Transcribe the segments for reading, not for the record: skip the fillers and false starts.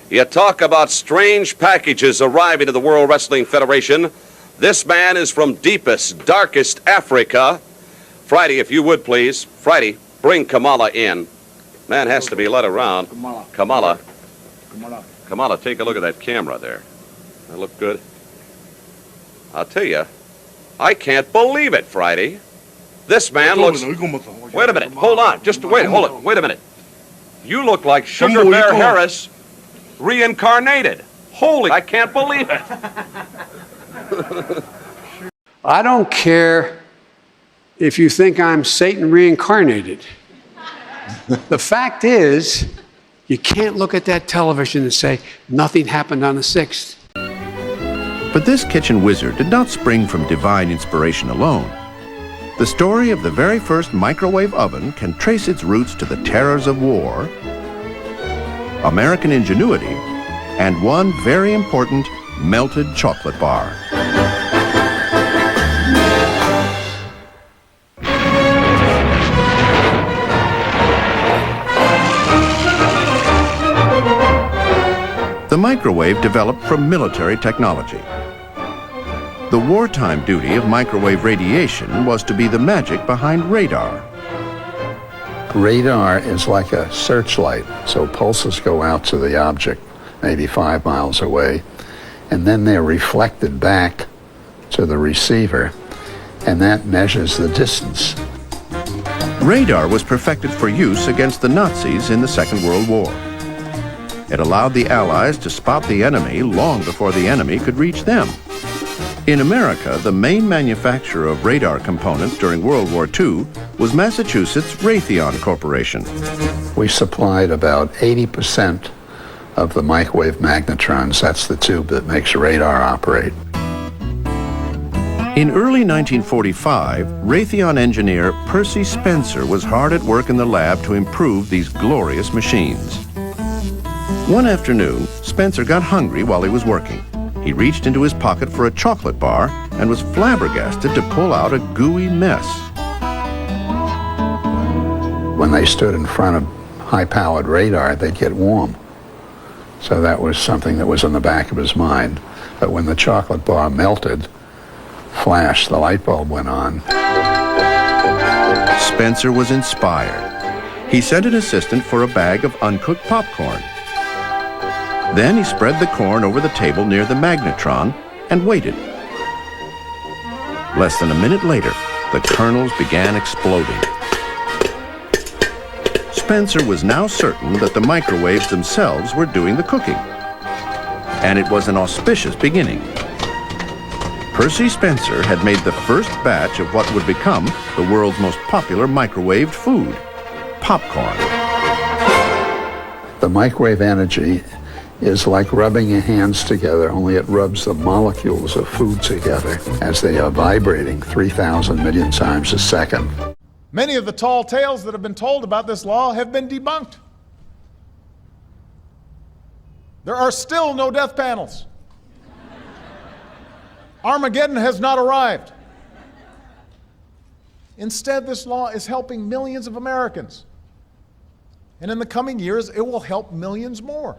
You talk about strange packages arriving to the World Wrestling Federation. This man is from deepest, darkest Africa. Friday, if you would please. Friday, bring Kamala in. Man has to be led around. Kamala, take a look at that camera there. That look good? I'll tell you, I can't believe it, Friday. This man looks... Wait a minute. Hold on. Just wait. Hold it. Wait a minute. You look like Sugar Bear Harris reincarnated. Holy, I can't believe it. I don't care if you think I'm Satan reincarnated. The fact is, you can't look at that television and say, nothing happened on the 6th. But this kitchen wizard did not spring from divine inspiration alone. The story of the very first microwave oven can trace its roots to the terrors of war, American ingenuity, and one very important melted chocolate bar. The microwave developed from military technology. The wartime duty of microwave radiation was to be the magic behind radar. Radar is like a searchlight, so pulses go out to the object, maybe 5 miles away, and then they're reflected back to the receiver, and that measures the distance. Radar was perfected for use against the Nazis in the Second World War. It allowed the Allies to spot the enemy long before the enemy could reach them. In America, the main manufacturer of radar components during World War II was Massachusetts Raytheon Corporation. We supplied about 80% of the microwave magnetrons. That's the tube that makes radar operate. In early 1945, Raytheon engineer Percy Spencer was hard at work in the lab to improve these glorious machines. One afternoon, Spencer got hungry while he was working. He reached into his pocket for a chocolate bar and was flabbergasted to pull out a gooey mess. When they stood in front of high-powered radar, they'd get warm. So that was something that was in the back of his mind. But when the chocolate bar melted, flash, the light bulb went on. Spencer was inspired. He sent an assistant for a bag of uncooked popcorn. Then he spread the corn over the table near the magnetron and waited. Less than a minute later, the kernels began exploding. Spencer was now certain that the microwaves themselves were doing the cooking. And it was an auspicious beginning. Percy Spencer had made the first batch of what would become the world's most popular microwaved food, popcorn. The microwave energy is like rubbing your hands together, only it rubs the molecules of food together as they are vibrating 3,000 million times a second. Many of the tall tales that have been told about this law have been debunked. There are still no death panels. Armageddon has not arrived. Instead, this law is helping millions of Americans. And in the coming years, it will help millions more.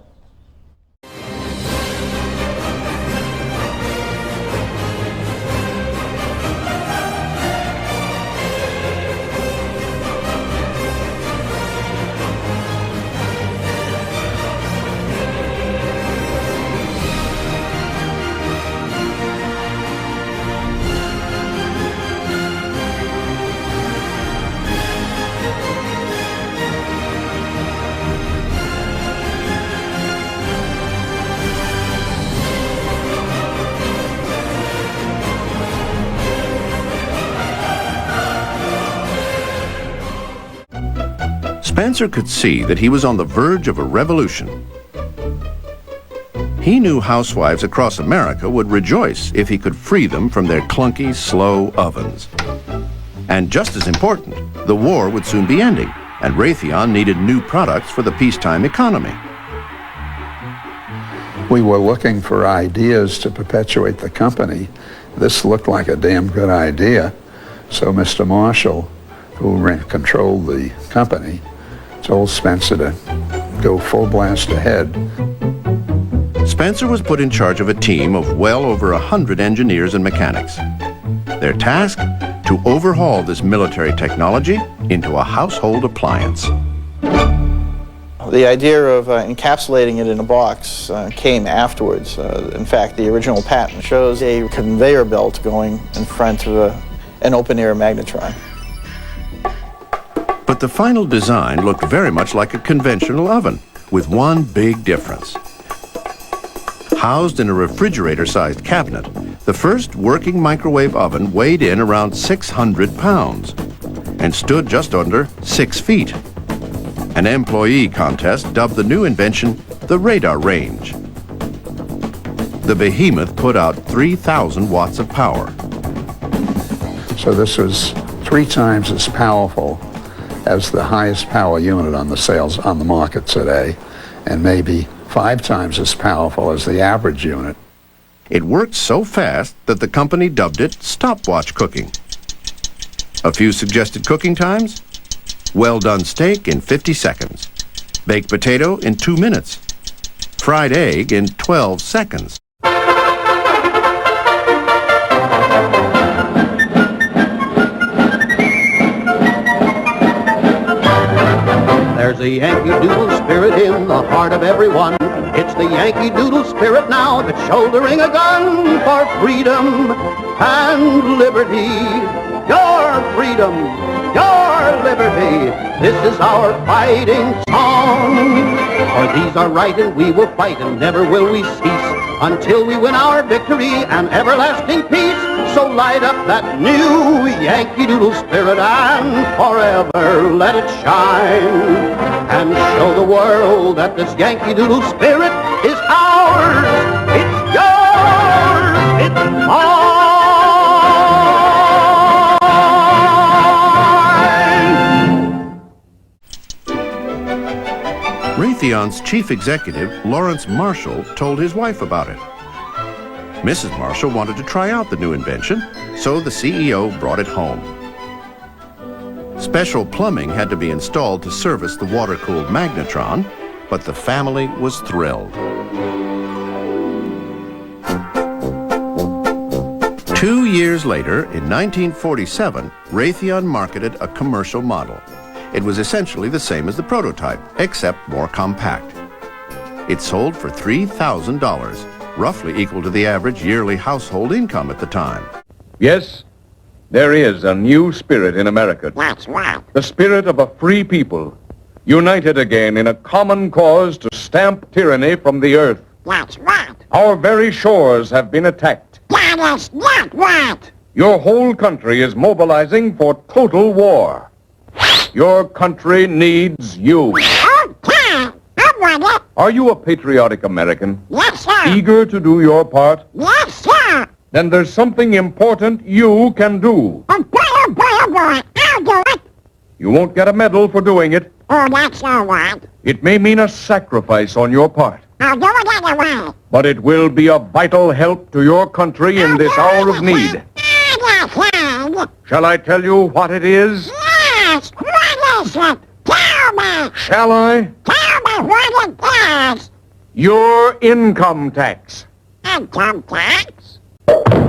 Spencer could see that he was on the verge of a revolution. He knew housewives across America would rejoice if he could free them from their clunky, slow ovens. And just as important, the war would soon be ending, and Raytheon needed new products for the peacetime economy. We were looking for ideas to perpetuate the company. This looked like a damn good idea. So Mr. Marshall, who controlled the company, told Spencer to go full blast ahead. Spencer was put in charge of a team of well over 100 engineers and mechanics. Their task? To overhaul this military technology into a household appliance. The idea of encapsulating it in a box came afterwards. In fact, the original patent shows a conveyor belt going in front of an open-air magnetron. But the final design looked very much like a conventional oven, with one big difference. Housed in a refrigerator-sized cabinet, the first working microwave oven weighed in around 600 pounds and stood just under 6 feet. An employee contest dubbed the new invention the radar range. The behemoth put out 3,000 watts of power. So this was 3 times as powerful as the highest power unit on the sales on the market today, and maybe 5 times as powerful as the average unit. It worked so fast that the company dubbed it stopwatch cooking. A few suggested cooking times? Well-done steak in 50 seconds. Baked potato in 2 minutes. Fried egg in 12 seconds. There's a Yankee Doodle spirit in the heart of everyone. It's the Yankee Doodle spirit now that's shouldering a gun for freedom and liberty. Your freedom, your liberty, this is our fighting song. For these are right and we will fight and never will we cease until we win our victory and everlasting peace. So light up that new Yankee Doodle spirit and forever let it shine. And show the world that this Yankee Doodle spirit is ours, it's yours, it's mine. Raytheon's chief executive, Lawrence Marshall, told his wife about it. Mrs. Marshall wanted to try out the new invention, so the CEO brought it home. Special plumbing had to be installed to service the water-cooled magnetron, but the family was thrilled. 2 years later, in 1947, Raytheon marketed a commercial model. It was essentially the same as the prototype, except more compact. It sold for $3,000, roughly equal to the average yearly household income at the time. Yes, there is a new spirit in America. That's right. The spirit of a free people, united again in a common cause to stamp tyranny from the earth. That's right. Our very shores have been attacked. That is not right. Your whole country is mobilizing for total war. Your country needs you. Okay, I'm ready. Are you a patriotic American? Yes, sir. Eager to do your part? Yes, sir. Then there's something important you can do. Oh, boy, I'll do it. You won't get a medal for doing it. Oh, that's all right. It may mean a sacrifice on your part, I'll do it anyway. but it will be a vital help to your country in this hour of need. Anything. Shall I tell you what it is? Yes, what is it? Tell me. Shall I? Tell me what it is. Your income tax. Income tax?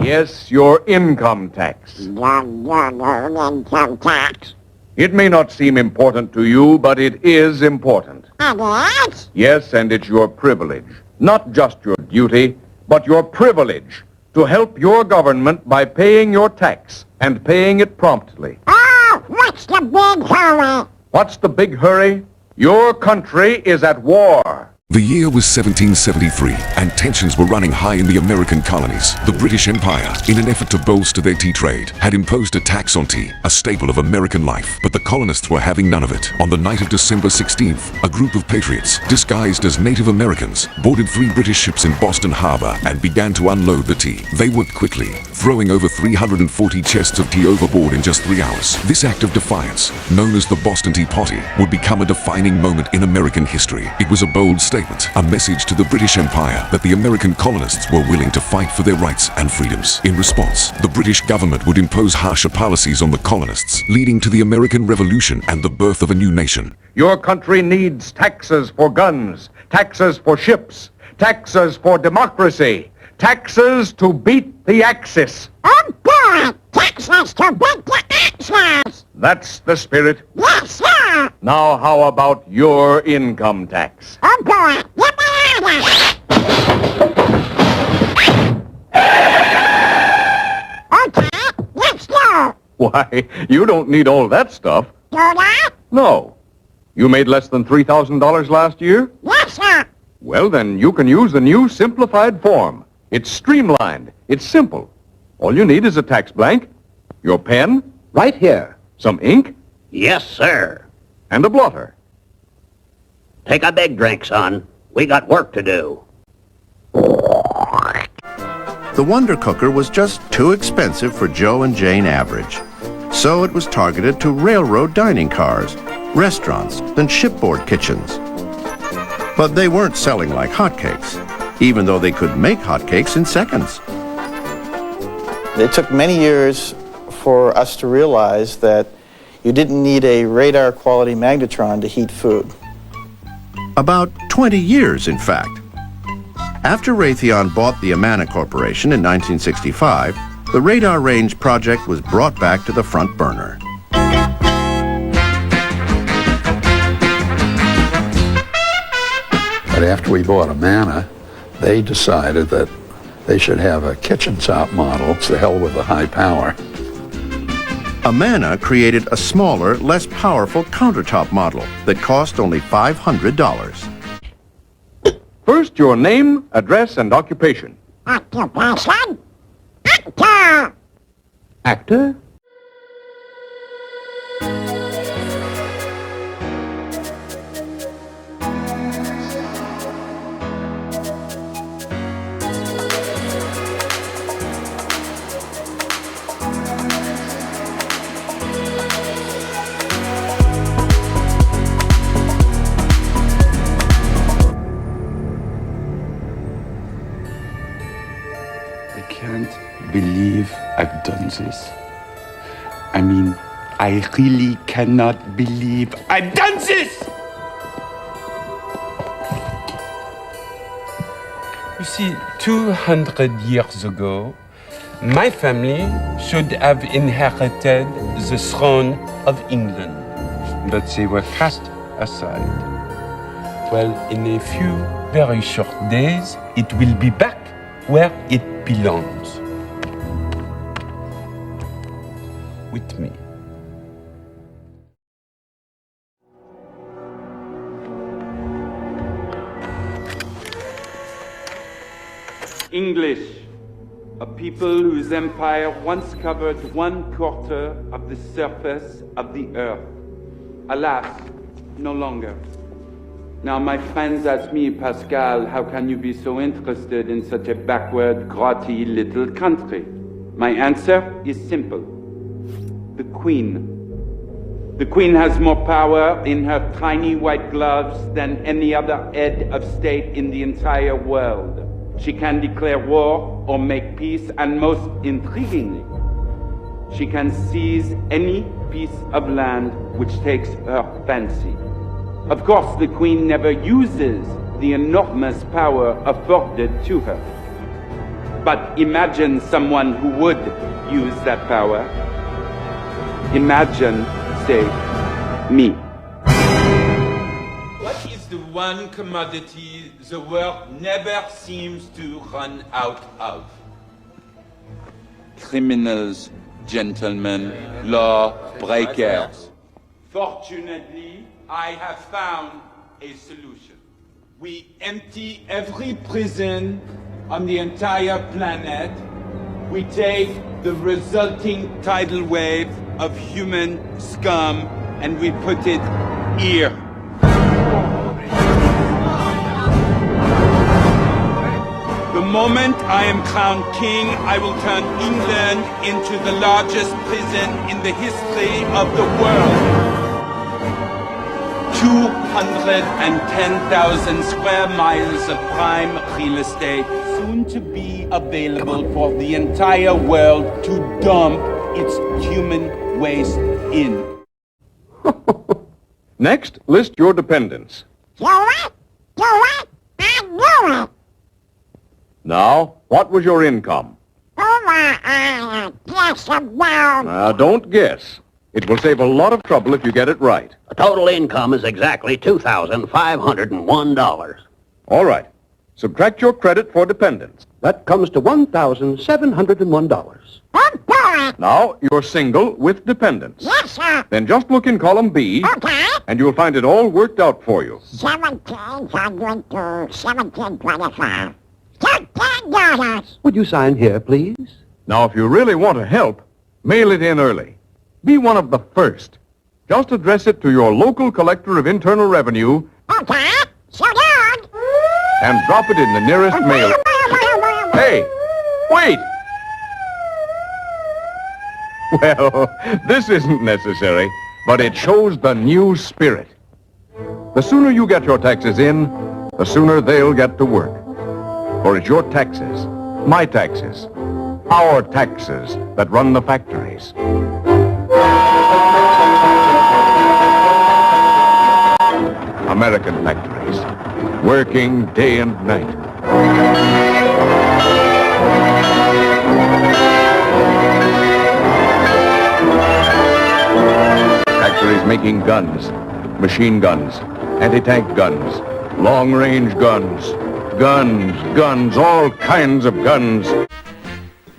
Yes, your income tax. No, income tax. It may not seem important to you, but it is important. It is? Yes, and it's your privilege. Not just your duty, but your privilege to help your government by paying your tax and paying it promptly. Oh, what's the big hurry? What's the big hurry? Your country is at war. The year was 1773, and tensions were running high in the American colonies. The British Empire, in an effort to bolster their tea trade, had imposed a tax on tea, a staple of American life. But the colonists were having none of it. On the night of December 16th, a group of patriots, disguised as Native Americans, boarded 3 British ships in Boston Harbor and began to unload the tea. They worked quickly, throwing over 340 chests of tea overboard in just 3 hours. This act of defiance, known as the Boston Tea Party, would become a defining moment in American history. It was a bold statement, statement, a message to the British Empire that the American colonists were willing to fight for their rights and freedoms. In response, the British government would impose harsher policies on the colonists, leading to the American Revolution and the birth of a new nation. Your country needs taxes for guns, taxes for ships, taxes for democracy, taxes to beat the Axis. Oh boy! Taxes to beat the Axis! That's the spirit. Yes, sir! Now how about your income tax? Oh boy! Let me have it! Okay, let's go! Why, you don't need all that stuff. Do that? No. You made less than $3,000 last year? Yes, sir! Well, then you can use the new simplified form. It's streamlined. It's simple. All you need is a tax blank, your pen, Right here. some ink, Yes, sir. and a blotter. Take a big drink, son. We got work to do. The Wonder Cooker was just too expensive for Joe and Jane Average. So it was targeted to railroad dining cars, restaurants, and shipboard kitchens. But they weren't selling like hotcakes, even though they could make hotcakes in seconds. It took many years for us to realize that you didn't need a radar quality magnetron to heat food. About 20 years, in fact. After Raytheon bought the Amana Corporation in 1965, the radar range project was brought back to the front burner. But after we bought Amana, they decided that they should have a kitchen top model. To hell with the high power. Amana created a smaller, less powerful countertop model that cost only $500. First, your name, address, and occupation. Occupation? Actor! Actor? I can't believe I've done this. I mean, I really cannot believe I've done this! You see, 200 years ago, my family should have inherited the throne of England, but they were cast aside. Well, in a few very short days, it will be back where it belongs. With me. English, a people whose empire once covered 1/4 of the surface of the earth. Alas, no longer. Now, my friends ask me, Pascal, how can you be so interested in such a backward, grotty little country? My answer is simple. The Queen. The Queen has more power in her tiny white gloves than any other head of state in the entire world. She can declare war or make peace, and most intriguingly, she can seize any piece of land which takes her fancy. Of course, the Queen never uses the enormous power afforded to her. But imagine someone who would use that power. Imagine, say, me. What is the one commodity the world never seems to run out of? Criminals, gentlemen, law breakers. Fortunately, I have found a solution. We empty every prison on the entire planet. We take the resulting tidal wave of human scum and we put it here. The moment I am crowned king, I will turn England into the largest prison in the history of the world. 110,000 square miles of prime real estate, soon to be available for the entire world to dump its human waste in. Next, list your dependents. Do it, and do it. Now, what was your income? Guess about. Now, don't guess. It will save a lot of trouble if you get it right. The total income is exactly $2,501. All right. Subtract your credit for dependents. That comes to $1,701. Now, you're single with dependents. Yes, sir. Then just look in column B, Okay. and you'll find it all worked out for you. 1,700 to 1,725. $13. Would you sign here, please? Now, if you really want to help, mail it in early. Be one of the first. Just address it to your local collector of internal revenue Okay. So long. and drop it in the nearest mail. Hey, wait! Well, this isn't necessary, but it shows the new spirit. The sooner you get your taxes in, the sooner they'll get to work. For it's your taxes, my taxes, our taxes that run the factories. American factories, working day and night. Factories making guns, machine guns, anti-tank guns, long-range guns, guns, all kinds of guns.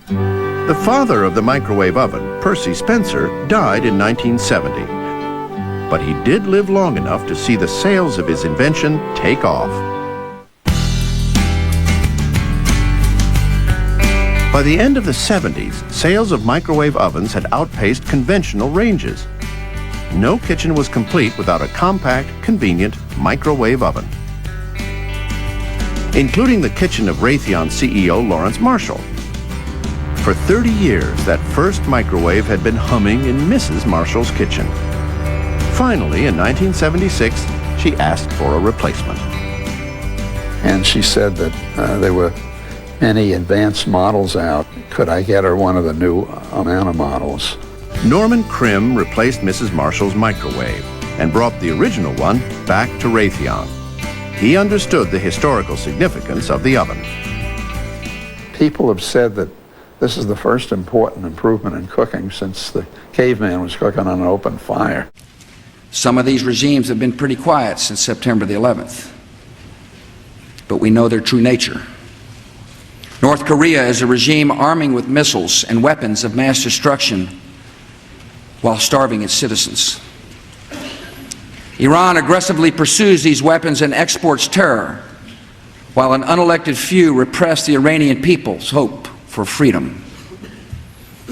The father of the microwave oven, Percy Spencer, died in 1970. But he did live long enough to see the sales of his invention take off. By the end of the 70s, sales of microwave ovens had outpaced conventional ranges. No kitchen was complete without a compact, convenient microwave oven, including the kitchen of Raytheon CEO Lawrence Marshall. For 30 years, that first microwave had been humming in Mrs. Marshall's kitchen. Finally, in 1976, she asked for a replacement. And she said that there were many advanced models out. Could I get her one of the new Amana models? Norman Krim replaced Mrs. Marshall's microwave and brought the original one back to Raytheon. He understood the historical significance of the oven. People have said that this is the first important improvement in cooking since the caveman was cooking on an open fire. Some of these regimes have been pretty quiet since September the 11th, but we know their true nature. North Korea is a regime arming with missiles and weapons of mass destruction while starving its citizens. Iran aggressively pursues these weapons and exports terror, while an unelected few repress the Iranian people's hope for freedom.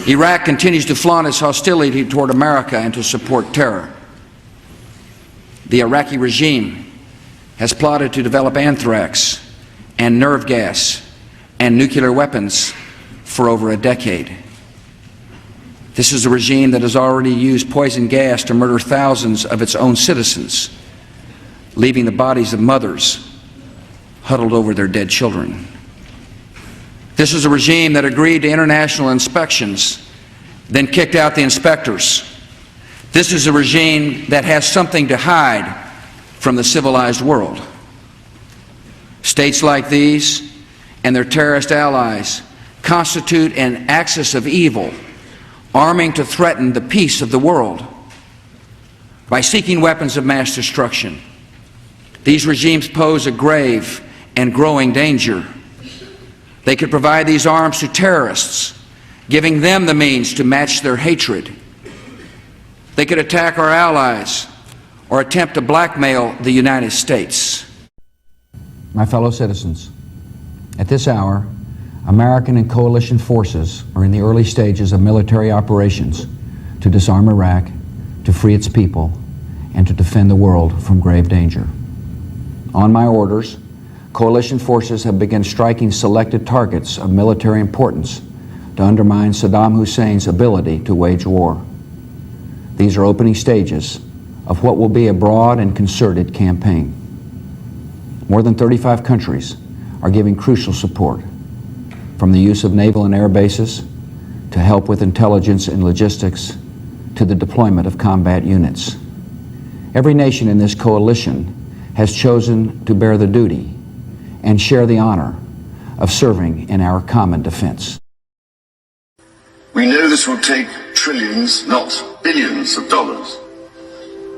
Iraq continues to flaunt its hostility toward America and to support terror. The Iraqi regime has plotted to develop anthrax and nerve gas and nuclear weapons for over a decade. This is a regime that has already used poison gas to murder thousands of its own citizens, leaving the bodies of mothers huddled over their dead children. This is a regime that agreed to international inspections, then kicked out the inspectors. This is a regime that has something to hide from the civilized world. States like these and their terrorist allies constitute an axis of evil, arming to threaten the peace of the world. By seeking weapons of mass destruction, these regimes pose a grave and growing danger. They could provide these arms to terrorists, giving them the means to match their hatred. They could attack our allies or attempt to blackmail the United States. My fellow citizens, at this hour, American and coalition forces are in the early stages of military operations to disarm Iraq, to free its people, and to defend the world from grave danger. On my orders, coalition forces have begun striking selected targets of military importance to undermine Saddam Hussein's ability to wage war. These are opening stages of what will be a broad and concerted campaign. More than 35 countries are giving crucial support, from the use of naval and air bases to help with intelligence and logistics to the deployment of combat units. Every nation in this coalition has chosen to bear the duty and share the honor of serving in our common defense. We know this will take trillions, not billions of dollars.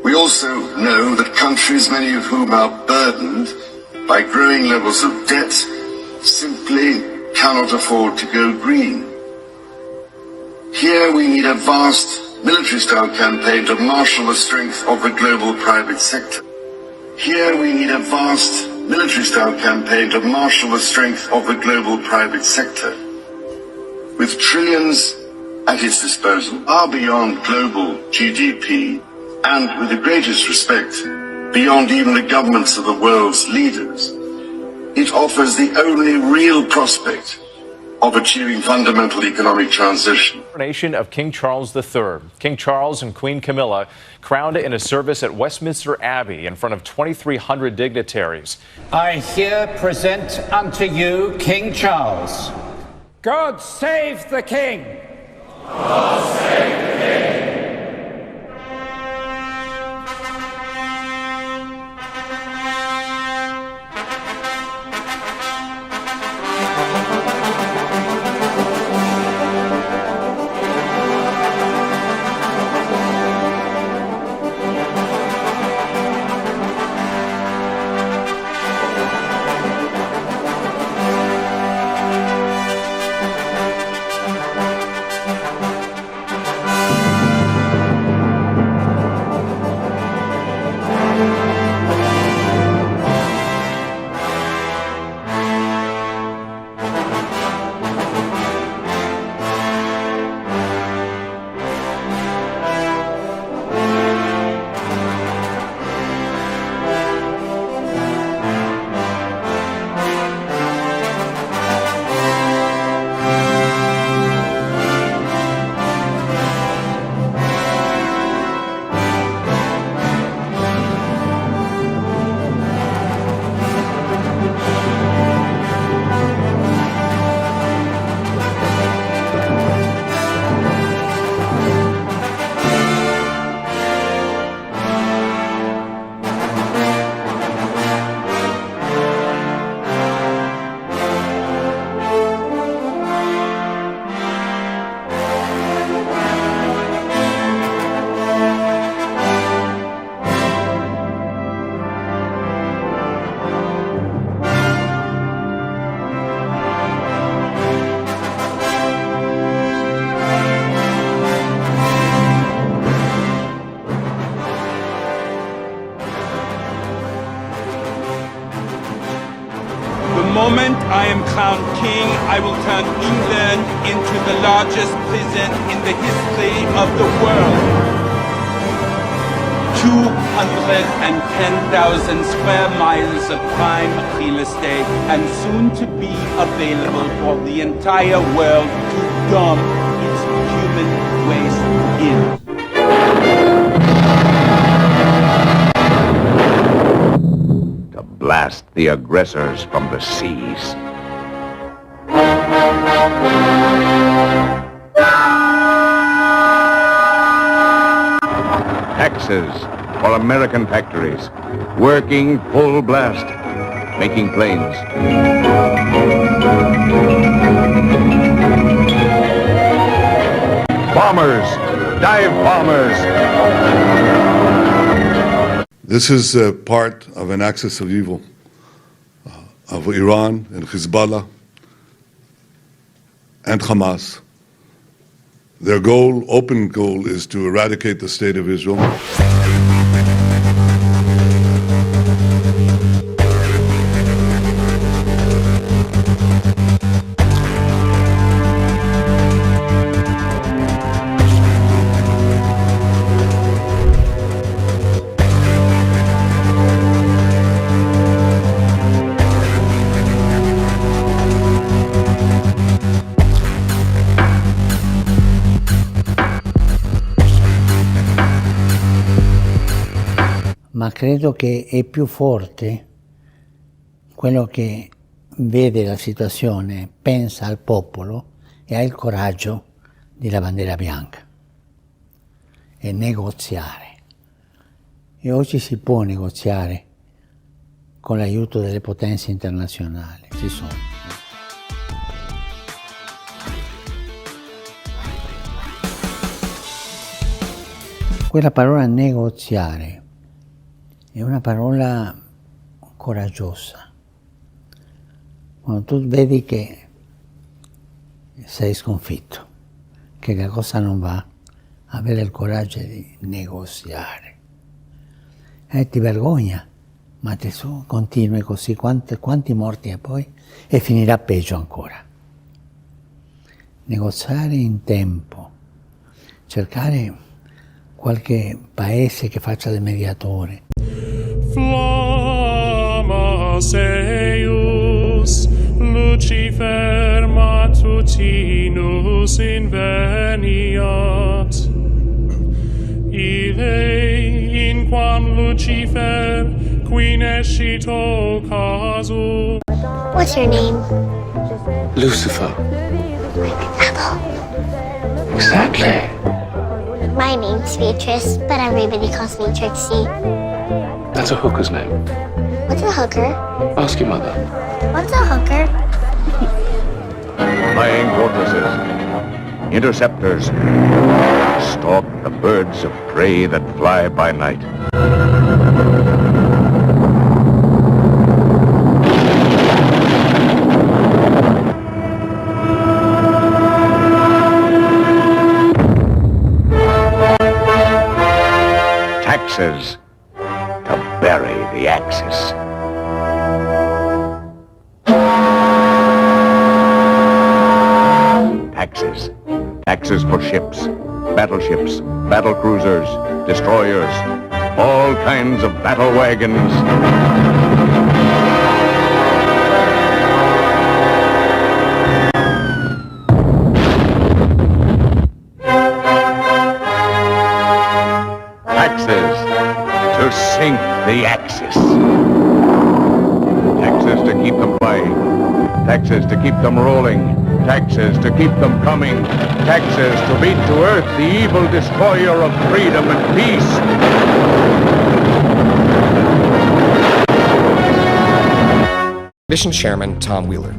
We also know that countries, many of whom are burdened by growing levels of debt, simply cannot afford to go green. Here we need a vast military-style campaign to marshal the strength of the global private sector. Here we need a vast military-style campaign to marshal the strength of the global private sector. With trillions at its disposal, far beyond global GDP, and with the greatest respect, beyond even the governments of the world's leaders, it offers the only real prospect of achieving fundamental economic transition. Coronation of King Charles III. King Charles and Queen Camilla crowned in a service at Westminster Abbey in front of 2,300 dignitaries. I here present unto you King Charles. God save the King! God save the King! I am crowned king, I will turn England into the largest prison in the history of the world. 210,000 square miles of prime real estate, and soon to be available for the entire world to dump its human waste in. Blast the aggressors from the seas. Taxes for American factories, working full blast, making planes. Bombers, dive bombers. This is part of an axis of evil of Iran and Hezbollah and Hamas. Their goal, open goal, is to eradicate the state of Israel. ma credo che è più forte quello che vede la situazione, pensa al popolo e ha il coraggio della bandiera bianca e negoziare. E oggi si può negoziare con l'aiuto delle potenze internazionali, ci sono. Quella parola negoziare è una parola coraggiosa. Quando tu vedi che sei sconfitto, che la cosa non va, avere il coraggio di negoziare. Ti vergogna, ma te su continui così, quanti morti hai poi? E finirà peggio ancora. Negoziare in tempo, cercare qualche paese che faccia da mediatore. Flammas eius, Lucifer matutinus inveniat. Ille inquam Lucifer qui nescito casu. What's your name? Lucifer. Apple. Exactly. My name's Beatrice, but everybody calls me Trixie. That's a hooker's name. What's a hooker? Ask your mother. What's a hooker? Flying fortresses, interceptors, stalk the birds of prey that fly by night. Taxes to bury the Axis. Taxes. Taxes for ships, battleships, battle cruisers, destroyers, all kinds of battle wagons. Taxes to sink the Axis. Taxes to keep them flying. Taxes to keep them rolling. Taxes to keep them coming. Taxes to beat to earth the evil destroyer of freedom and peace. Mission Chairman Tom Wheeler.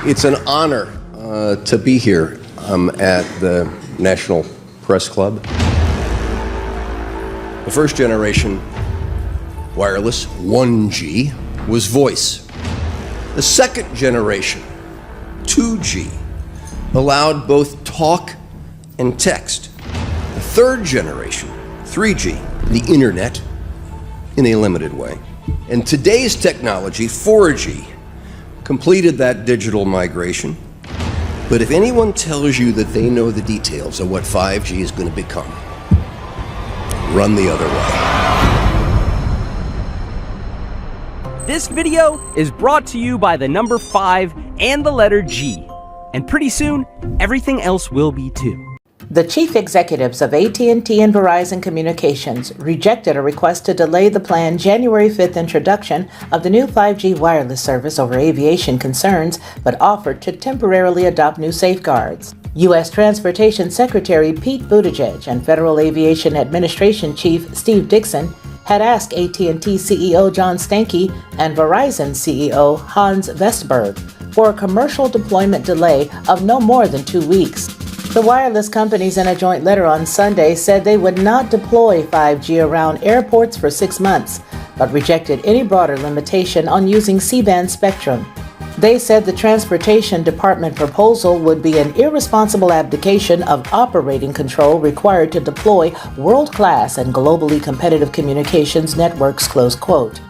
It's an honor to be here at the National Press Club. The first generation wireless, 1G, was voice. The second generation, 2G, allowed both talk and text. The third generation, 3G, the internet, in a limited way. And today's technology, 4G, completed that digital migration. But if anyone tells you that they know the details of what 5G is going to become, run the other way. This video is brought to you by the number 5 and the letter G. And pretty soon, everything else will be too. The chief executives of AT&T and Verizon Communications rejected a request to delay the planned January 5th introduction of the new 5G wireless service over aviation concerns, but offered to temporarily adopt new safeguards. U.S. Transportation Secretary Pete Buttigieg and Federal Aviation Administration Chief Steve Dickson had asked AT&T CEO John Stankey and Verizon CEO Hans Vestberg for a commercial deployment delay of no more than 2 weeks. The wireless companies in a joint letter on Sunday said they would not deploy 5G around airports for 6 months, but rejected any broader limitation on using C-band spectrum. They said the Transportation Department proposal would be an irresponsible abdication of operating control required to deploy world-class and globally competitive communications networks, close quote.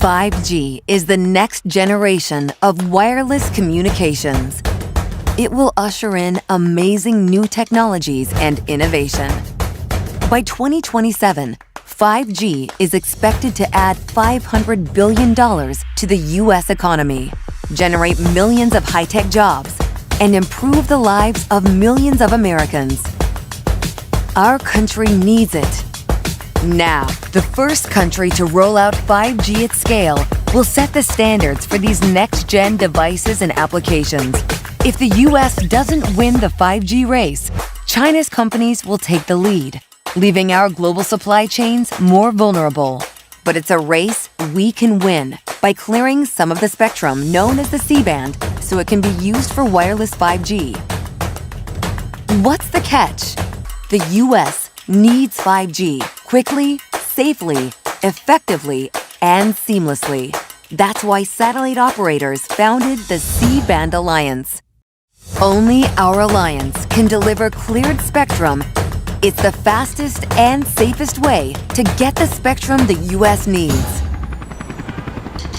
5G is the next generation of wireless communications. It will usher in amazing new technologies and innovation. By 2027, 5G is expected to add $500 billion to the U.S. economy, generate millions of high-tech jobs, and improve the lives of millions of Americans. Our country needs it. Now, the first country to roll out 5G at scale will set the standards for these next-gen devices and applications. If the U.S. doesn't win the 5G race, China's companies will take the lead, leaving our global supply chains more vulnerable. But it's a race we can win by clearing some of the spectrum known as the C-band so it can be used for wireless 5G. What's the catch? The U.S. needs 5G quickly, safely, effectively, and seamlessly. That's why satellite operators founded the C-band Alliance. Only our alliance can deliver cleared spectrum. It's the fastest and safest way to get the spectrum the U.S. needs.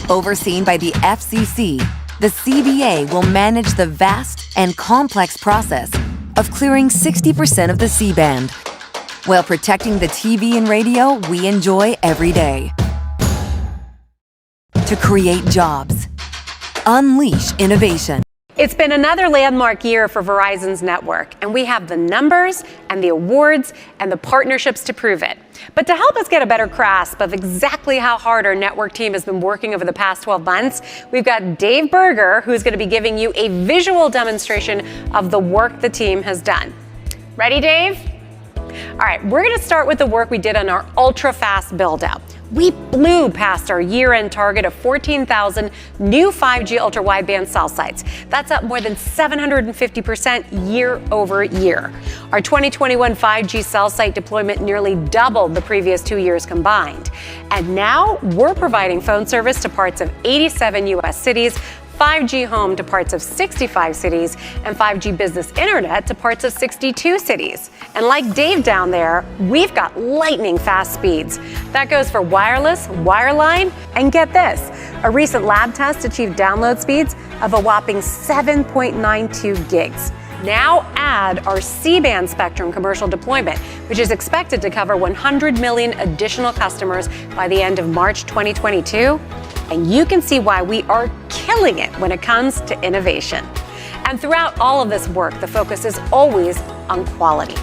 Overseen by the FCC, the CBA will manage the vast and complex process of clearing 60% of the C-band, while protecting the TV and radio we enjoy every day. To create jobs, unleash innovation. It's been another landmark year for Verizon's network, and we have the numbers and the awards and the partnerships to prove it. But to help us get a better grasp of exactly how hard our network team has been working over the past 12 months, we've got Dave Berger, who's going to be giving you a visual demonstration of the work the team has done. Ready, Dave? All right, we're going to start with the work we did on our ultra-fast build-out. We blew past our year-end target of 14,000 new 5G ultra-wideband cell sites. That's up more than 750% year over year. Our 2021 5G cell site deployment nearly doubled the previous 2 years combined. And now we're providing phone service to parts of 87 U.S. cities, 5G home to parts of 65 cities, and 5G business internet to parts of 62 cities. And like Dave down there, we've got lightning fast speeds. That goes for wireless, wireline, and get this, a recent lab test achieved download speeds of a whopping 7.92 gigs. Now add our C-band spectrum commercial deployment, which is expected to cover 100 million additional customers by the end of March 2022. And you can see why we are killing it when it comes to innovation. And throughout all of this work, the focus is always on quality.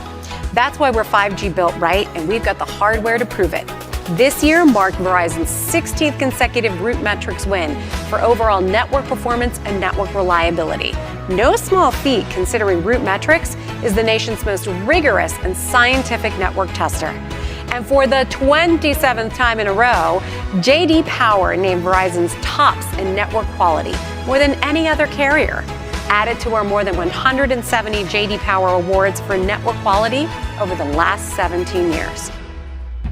That's why we're 5G built right, and we've got the hardware to prove it. This year marked Verizon's 16th consecutive Root Metrics win for overall network performance and network reliability. No small feat, considering Root Metrics is the nation's most rigorous and scientific network tester. And for the 27th time in a row, J.D. Power named Verizon's tops in network quality, more than any other carrier. Added to our more than 170 J.D. Power awards for network quality over the last 17 years.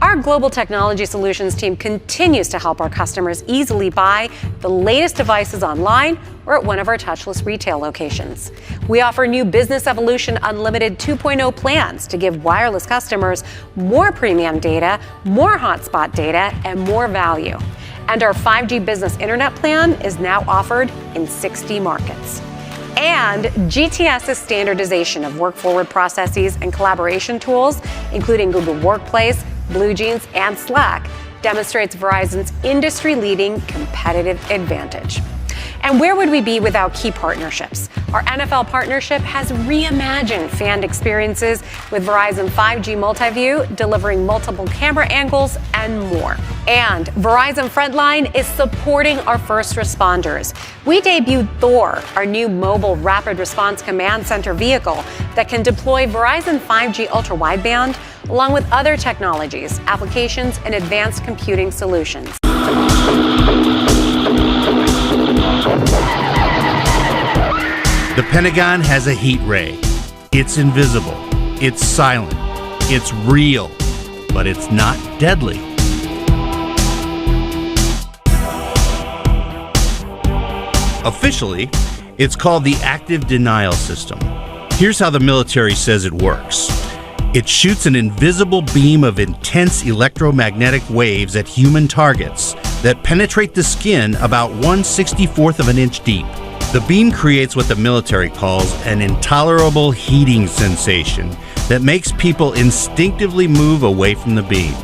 Our Global Technology Solutions team continues to help our customers easily buy the latest devices online or at one of our touchless retail locations. We offer new Business Evolution Unlimited 2.0 plans to give wireless customers more premium data, more hotspot data, and more value. And our 5G Business Internet plan is now offered in 60 markets. And GTS's standardization of work-forward processes and collaboration tools, including Google Workplace, BlueJeans, and Slack, demonstrates Verizon's industry-leading competitive advantage. And where would we be without key partnerships? Our NFL partnership has reimagined fan experiences with Verizon 5G Multiview, delivering multiple camera angles and more. And Verizon Frontline is supporting our first responders. We debuted Thor, our new mobile rapid response command center vehicle that can deploy Verizon 5G ultra-wideband along with other technologies, applications, and advanced computing solutions. The Pentagon has a heat ray. It's invisible, it's silent, it's real, but it's not deadly. Officially, it's called the Active Denial System. Here's how the military says it works. It shoots an invisible beam of intense electromagnetic waves at human targets that penetrate the skin about 1/64 of an inch deep. The beam creates what the military calls an intolerable heating sensation that makes people instinctively move away from the beam.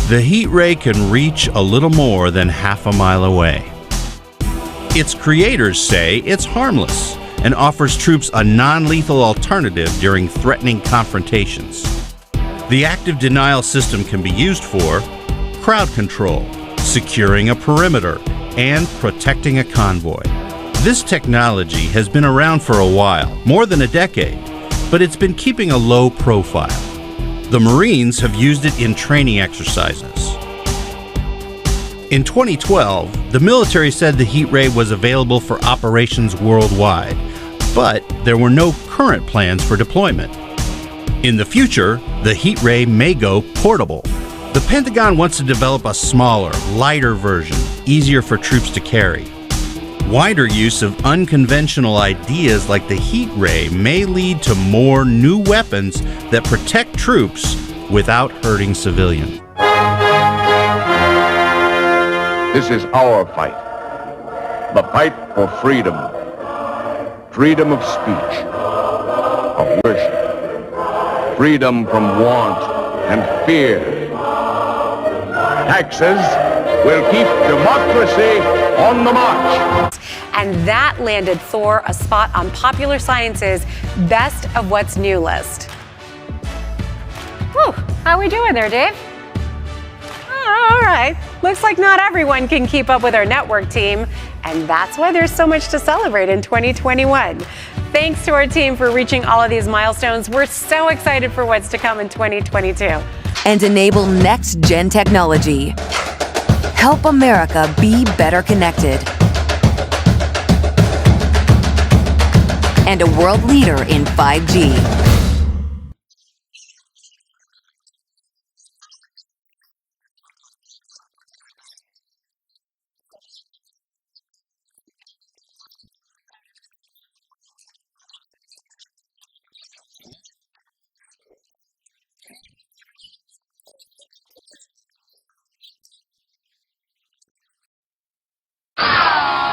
The heat ray can reach a little more than half a mile away. Its creators say it's harmless and offers troops a non-lethal alternative during threatening confrontations. The active denial system can be used for crowd control, securing a perimeter, and protecting a convoy. This technology has been around for a while, more than a decade, but it's been keeping a low profile. The Marines have used it in training exercises. In 2012, the military said the heat ray was available for operations worldwide, but there were no current plans for deployment. In the future, the heat ray may go portable. The Pentagon wants to develop a smaller, lighter version, easier for troops to carry. Wider use of unconventional ideas like the heat ray may lead to more new weapons that protect troops without hurting civilians. This is our fight. The fight for freedom. Freedom of speech, of worship. Freedom from want and fear. Taxes will keep democracy on the march. And that landed Thor a spot on Popular Science's Best of What's New list. Whew, how are we doing there, Dave? All right. Looks like not everyone can keep up with our network team, and that's why there's so much to celebrate in 2021. Thanks to our team for reaching all of these milestones. We're so excited for what's to come in 2022. And enable next-gen technology. Help America be better connected. And a world leader in 5G.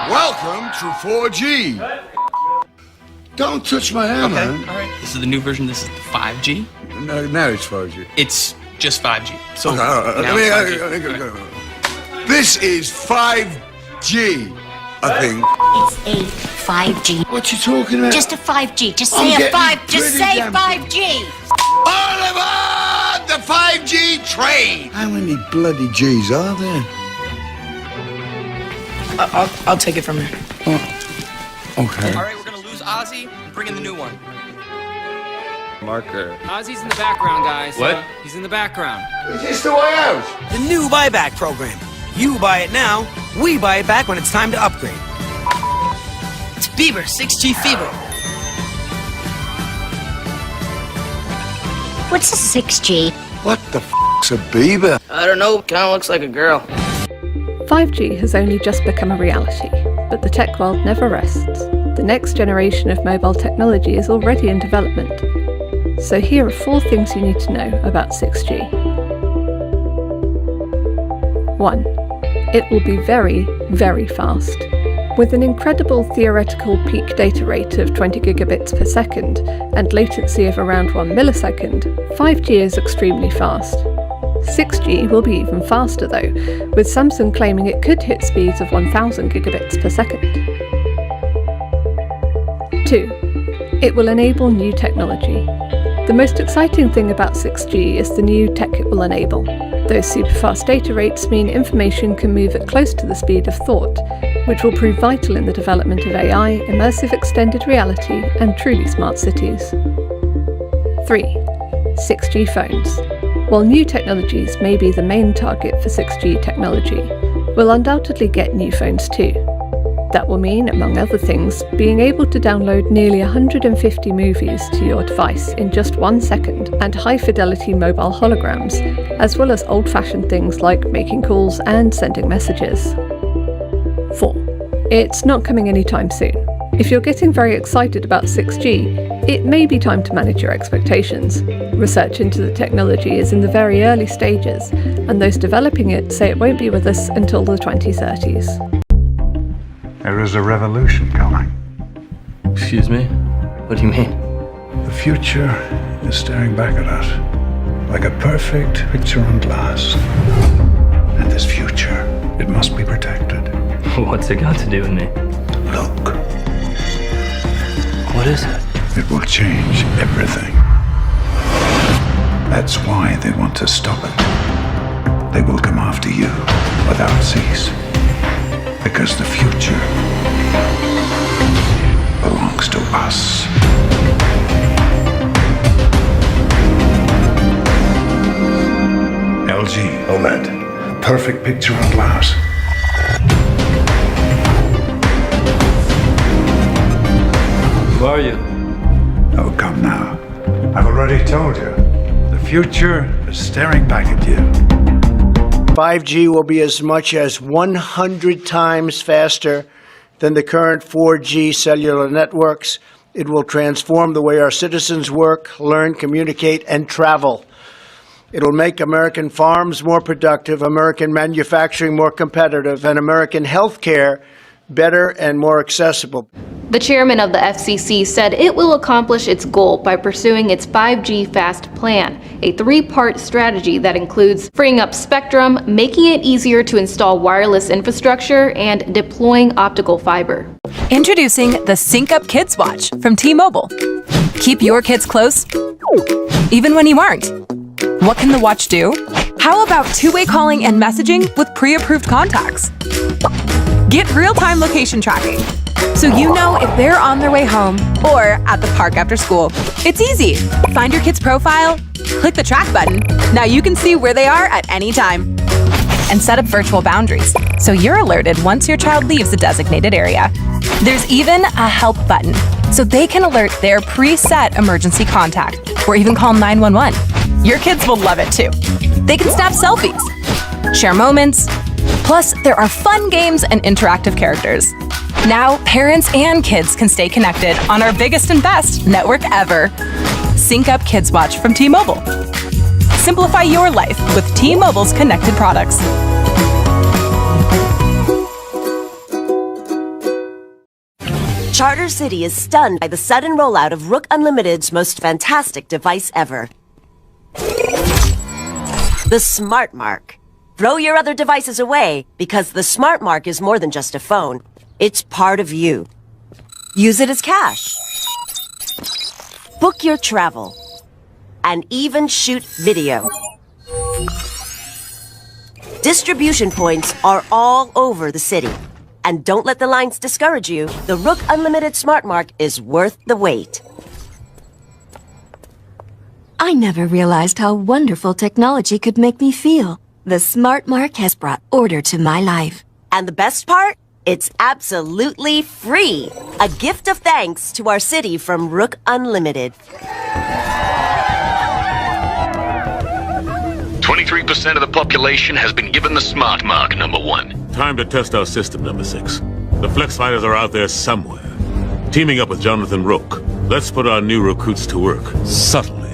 Welcome to 4G. Don't touch my hair, man. All right. This is the new version. This is 5G. No, now it's 4G. It's just 5G. So Okay, now it's 5G. This is 5G, I think. It's a 5G. What you talking about? Just a 5G. Just I'm say a getting 5. Just pretty say damn 5G. All aboard the 5G train! How many bloody G's are there? I'll take it from here. Okay. All right, we're gonna lose Ozzy and bring in the new one. Marker. Ozzy's in the background, guys. What? He's in the background. Is this the way out? The new buyback program. You buy it now, we buy it back when it's time to upgrade. It's Fever, 6G Fever. What's a 6G? What the f***'s a Bieber? I don't know, kinda looks like a girl. 5G has only just become a reality, but the tech world never rests. The next generation of mobile technology is already in development. So here are 4 things you need to know about 6G. 1. It will be very, very fast. With an incredible theoretical peak data rate of 20 gigabits per second and latency of around 1 millisecond, 5G is extremely fast. 6G will be even faster though, with Samsung claiming it could hit speeds of 1000 gigabits per second. 2. It will enable new technology. The most exciting thing about 6G is the new tech it will enable. Those super fast data rates mean information can move at close to the speed of thought, which will prove vital in the development of AI, immersive extended reality, and truly smart cities. 3. 6G phones. While new technologies may be the main target for 6G technology, we'll undoubtedly get new phones too. That will mean, among other things, being able to download nearly 150 movies to your device in just 1 second and high-fidelity mobile holograms, as well as old-fashioned things like making calls and sending messages. 4. It's not coming anytime soon. If you're getting very excited about 6G, it may be time to manage your expectations. Research into the technology is in the very early stages, and those developing it say it won't be with us until the 2030s. There is a revolution coming. Excuse me? What do you mean? The future is staring back at us like a perfect picture on glass. And this future, it must be protected. What's it got to do with me? Look. What is it? It will change everything. That's why they want to stop it. They will come after you without cease. Because the future belongs to us. LG, OLED. A perfect picture on glass. Who are you? Oh, come now. I've already told you. The future is staring back at you. 5G will be as much as 100 times faster than the current 4G cellular networks. It will transform the way our citizens work, learn, communicate, and travel. It will make American farms more productive, American manufacturing more competitive, and American healthcare better and more accessible. The chairman of the FCC said it will accomplish its goal by pursuing its 5G Fast Plan, a three-part strategy that includes freeing up spectrum, making it easier to install wireless infrastructure, and deploying optical fiber. Introducing the Sync Up Kids Watch from T-Mobile. Keep your kids close, even when you aren't. What can the watch do? How about two-way calling and messaging with pre-approved contacts? Get real-time location tracking, so you know if they're on their way home or at the park after school. It's easy. Find your kid's profile, click the track button. Now you can see where they are at any time. And set up virtual boundaries, so you're alerted once your child leaves the designated area. There's even a help button, so they can alert their preset emergency contact, or even call 911. Your kids will love it too. They can snap selfies, share moments, plus there are fun games and interactive characters. Now, parents and kids can stay connected on our biggest and best network ever. Sync Up Kids Watch from T-Mobile. Simplify your life with T-Mobile's connected products. Charter City is stunned by the sudden rollout of Rook Unlimited's most fantastic device ever. The Smart Mark. Throw your other devices away, because the Smart Mark is more than just a phone. It's part of you. Use it as cash. Book your travel. And even shoot video. Distribution points are all over the city. And don't let the lines discourage you. The Rook Unlimited Smart Mark is worth the wait. I never realized how wonderful technology could make me feel. The Smart Mark has brought order to my life. And the best part? It's absolutely free. A gift of thanks to our city from Rook Unlimited. 23% of the population has been given the Smart Mark, number 1. Time to test our system, number 6. The Flex Fighters are out there somewhere. Teaming up with Jonathan Rook. Let's put our new recruits to work, subtly.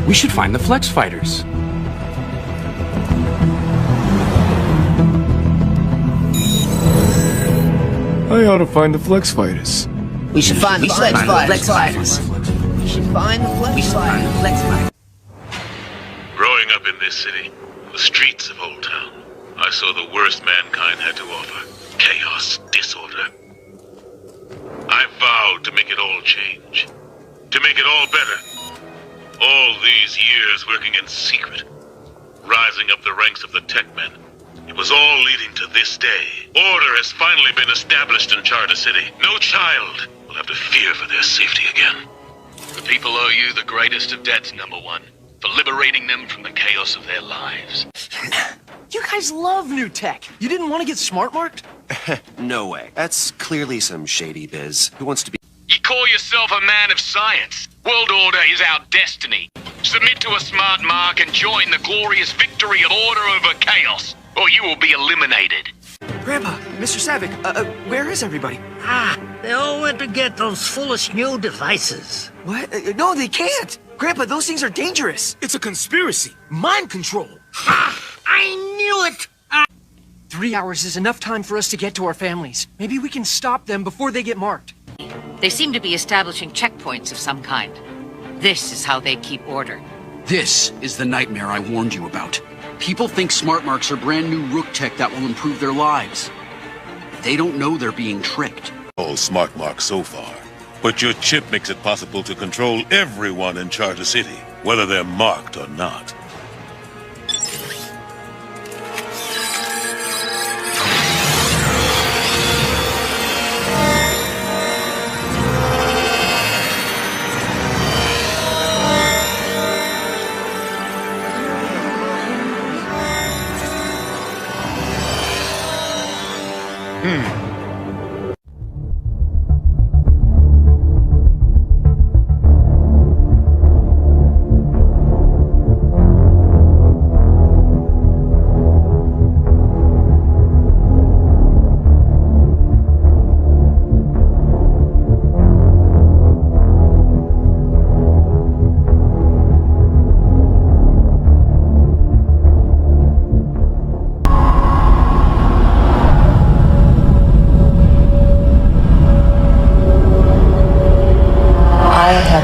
We should find the Flex Fighters. I ought to find the Flex Fighters. We should find the Flex Fighters. We should find the Flex Fighters. Growing up in this city, on the streets of Old Town, I saw the worst mankind had to offer. Chaos, disorder. I vowed to make it all change. To make it all better. All these years working in secret, rising up the ranks of the tech men. It was all leading to this day. Order has finally been established in Charter City. No child will have to fear for their safety again. The people owe you the greatest of debts, number 1, for liberating them from the chaos of their lives. You guys love new tech. You didn't want to get smart marked? No way. That's clearly some shady biz. Who wants to be... You call yourself a man of science. World order is our destiny. Submit to a smart mark and join the glorious victory of order over chaos, or you will be eliminated. Grandpa, Mr. Savick, where is everybody? They all went to get those foolish new devices. What? No, they can't. Grandpa, those things are dangerous. It's a conspiracy. Mind control. I knew it! 3 hours is enough time for us to get to our families. Maybe we can stop them before they get marked. They seem to be establishing checkpoints of some kind. This is how they keep order. This is the nightmare I warned you about. People think smart marks are brand new Rook tech that will improve their lives. They don't know they're being tricked. All smart mark so far. But your chip makes it possible to control everyone in Charter City, whether they're marked or not.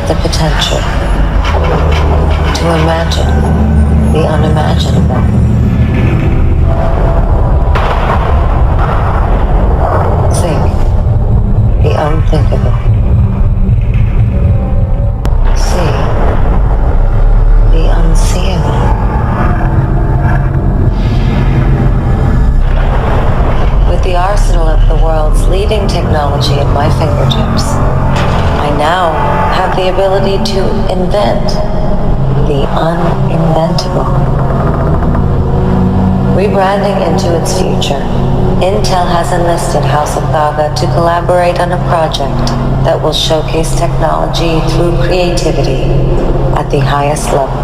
The potential to imagine the unimaginable. Think the unthinkable. See the unseeable. With the arsenal of the world's leading technology at my fingertips, I now have the ability to invent the uninventable. Rebranding into its future, Intel has enlisted House of Gaga to collaborate on a project that will showcase technology through creativity at the highest level.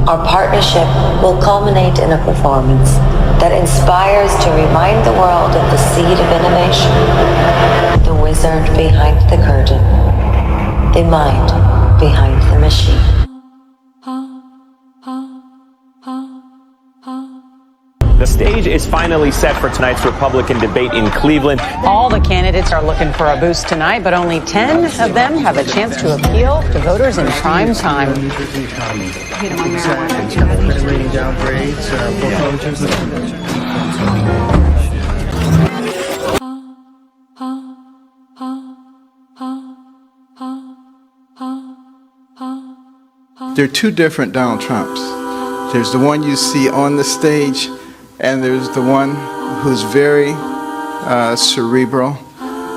Our partnership will culminate in a performance that inspires to remind the world of the seed of innovation, the wizard behind the curtain, the mind behind the machine. The stage is finally set for tonight's Republican debate in Cleveland. All the candidates are looking for a boost tonight, but only 10 of them have a chance to appeal to voters in prime time. There are two different Donald Trumps. There's the one you see on the stage, and there's the one who's very cerebral,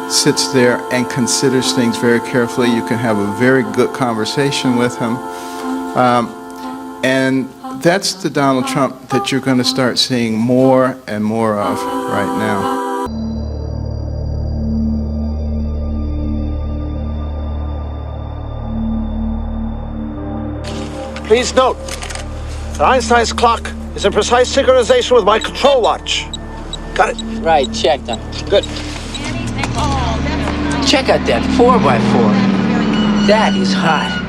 sits there and considers things very carefully. You can have a very good conversation with him. And that's the Donald Trump that you're going to start seeing more and more of right now. Please note that Einstein's clock is in precise synchronization with my control watch. Got it? Right, check done. Good. Check out that 4x4. That is hot.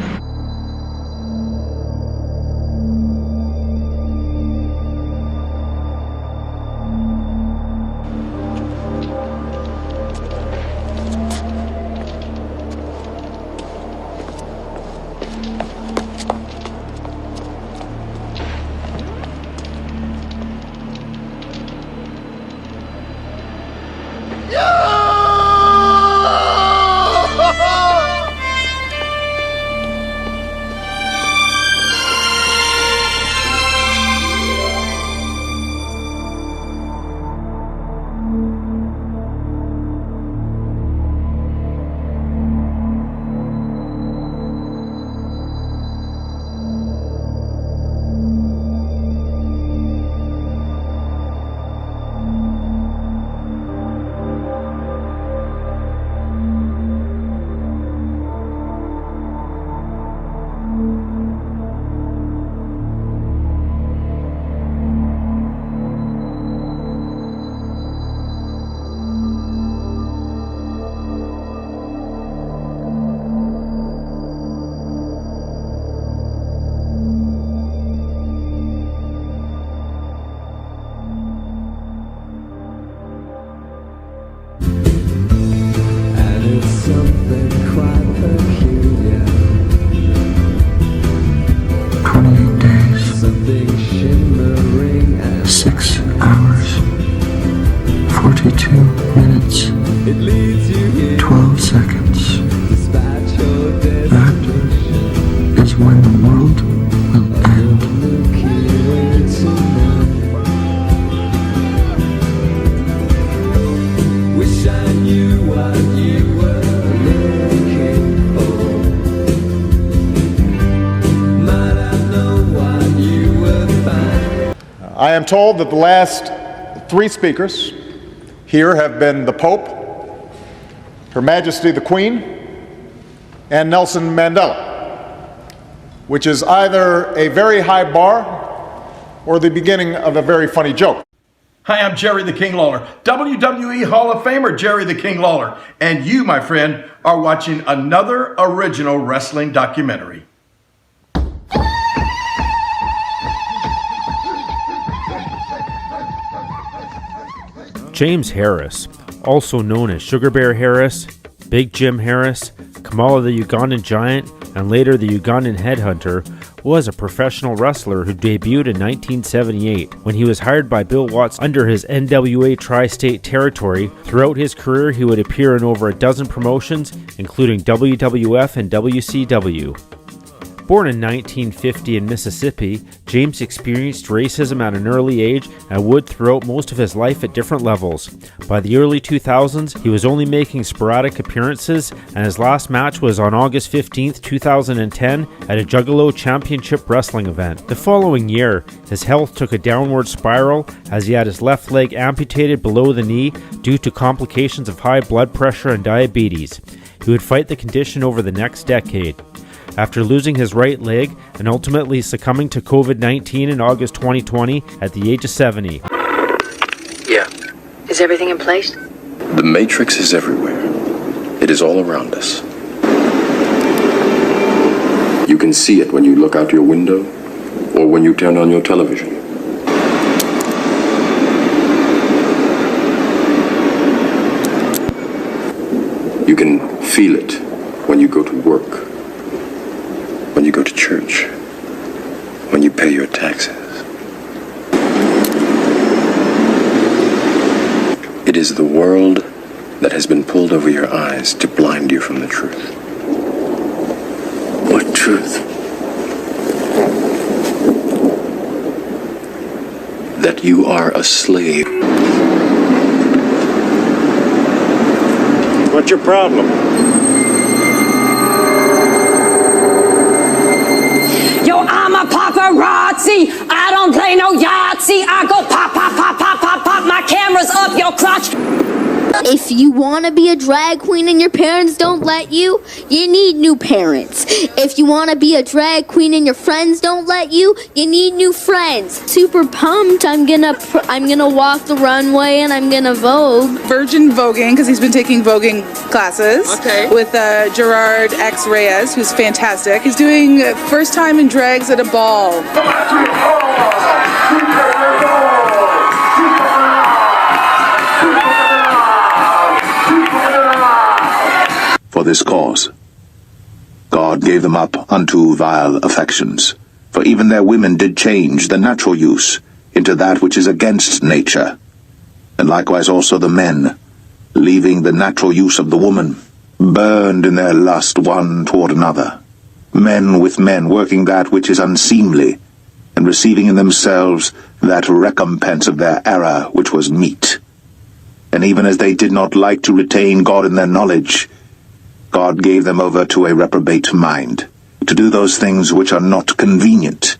22 minutes, 12 seconds. That is when the world will end. Wish I knew what you were looking for. Might I know what you would find? I am told that the last 3 speakers here have been the Pope, Her Majesty the Queen, and Nelson Mandela, which is either a very high bar or the beginning of a very funny joke. Hi, I'm Jerry the King Lawler, WWE Hall of Famer Jerry the King Lawler, and you, my friend, are watching another original wrestling documentary. James Harris, also known as Sugar Bear Harris, Big Jim Harris, Kamala the Ugandan Giant, and later the Ugandan Headhunter, was a professional wrestler who debuted in 1978 when he was hired by Bill Watts under his NWA Tri-State territory. Throughout his career, he would appear in over a dozen promotions, including WWF and WCW. Born in 1950 in Mississippi, James experienced racism at an early age and would throughout most of his life at different levels. By the early 2000s, he was only making sporadic appearances, and his last match was on August 15, 2010 at a Juggalo Championship Wrestling event. The following year, his health took a downward spiral as he had his left leg amputated below the knee due to complications of high blood pressure and diabetes. He would fight the condition over the next decade. After losing his right leg and ultimately succumbing to COVID-19 in August 2020 at the age of 70. Yeah. Is everything in place? The Matrix is everywhere. It is all around us. You can see it when you look out your window or when you turn on your television. You can feel it when you go to work, when you go to church, when you pay your taxes. It is the world that has been pulled over your eyes to blind you from the truth. What truth? That you are a slave. What's your problem? Yo, I'm a paparazzi. I don't play no Yahtzee. I go pop, pop, pop, pop, pop, pop. My camera's up your crotch. If you want to be a drag queen and your parents don't let you, you need new parents. If you want to be a drag queen and your friends don't let you, you need new friends. Super pumped. I'm gonna walk the runway and I'm gonna vogue. Virgin voguing, because he's been taking voguing classes with Gerard X Reyes, who's fantastic. He's doing first time in drags at a ball. For this cause, God gave them up unto vile affections. For even their women did change the natural use into that which is against nature. And likewise also the men, leaving the natural use of the woman, burned in their lust one toward another. Men with men working that which is unseemly, and receiving in themselves that recompense of their error which was meet. And even as they did not like to retain God in their knowledge, God gave them over to a reprobate mind, to do those things which are not convenient.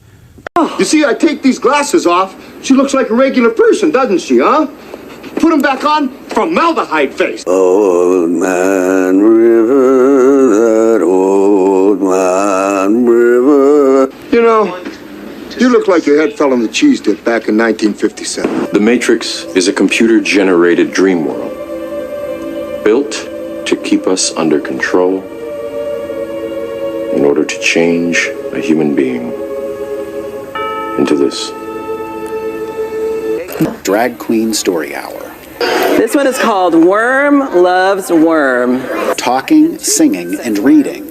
You see, I take these glasses off. She looks like a regular person, doesn't she, huh? Put them back on, formaldehyde face. Old Man River, that old man river. You know, you look like your head fell in the cheese dip back in 1957. The Matrix is a computer-generated dream world, built to keep us under control in order to change a human being into this. Drag Queen Story Hour. This one is called Worm Loves Worm. Talking, singing, and reading.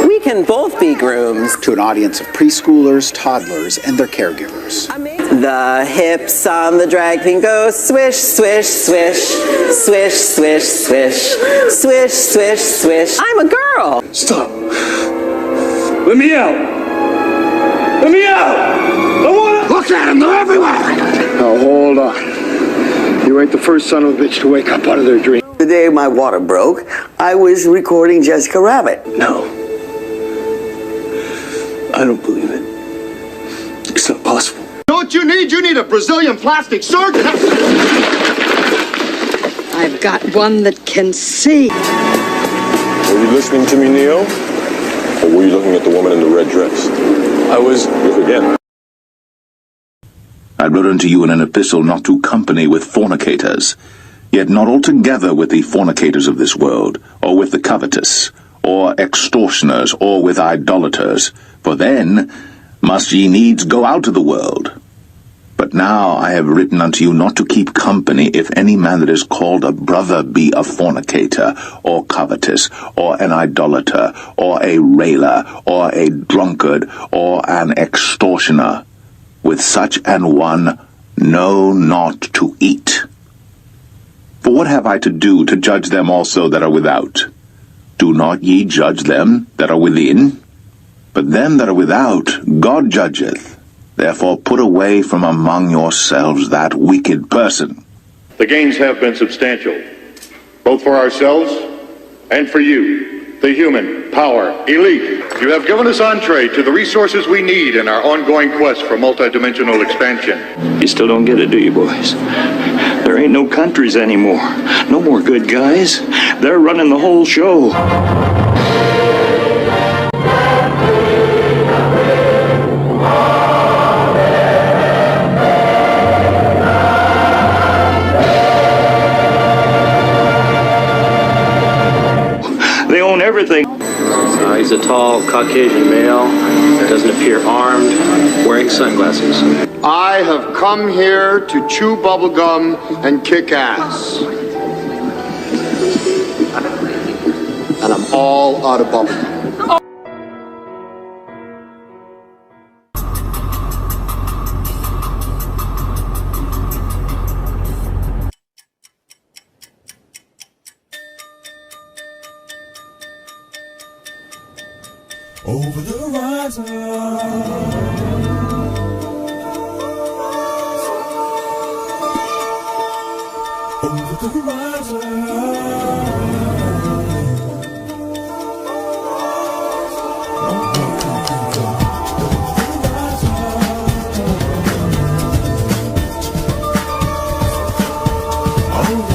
We can both be grooms. To an audience of preschoolers, toddlers, and their caregivers. Amazing. The hips on the drag queen go swish, swish, swish, swish, swish, swish, swish, swish, swish. I'm a girl. Stop. Let me out. Let me out. I want to... Look at them. They're everywhere. Now, hold on. You ain't the first son of a bitch to wake up out of their dream. The day my water broke, I was recording Jessica Rabbit. No. I don't believe it. It's not possible. Know what you need? You need a Brazilian plastic surgeon. I've got one that can see. Were you listening to me, Neo? Or were you looking at the woman in the red dress? I was. Look again. I wrote unto you in an epistle not to company with fornicators, yet not altogether with the fornicators of this world, or with the covetous, or extortioners, or with idolaters, for then must ye needs go out of the world. But now I have written unto you not to keep company if any man that is called a brother be a fornicator, or covetous, or an idolater, or a railer, or a drunkard, or an extortioner. With such an one, know not to eat. For what have I to do to judge them also that are without? Do not ye judge them that are within? But them that are without, God judgeth. Therefore put away from among yourselves that wicked person. The gains have been substantial, both for ourselves and for you, the human power elite. You have given us entree to the resources we need in our ongoing quest for multidimensional expansion. You still don't get it, do you, boys? There ain't no countries anymore. No more good guys. They're running the whole show. They own everything. He's a tall Caucasian male, doesn't appear armed, wearing sunglasses. I have come here to chew bubblegum and kick ass. And I'm all out of bubblegum. Over the horizon, over the horizon. Over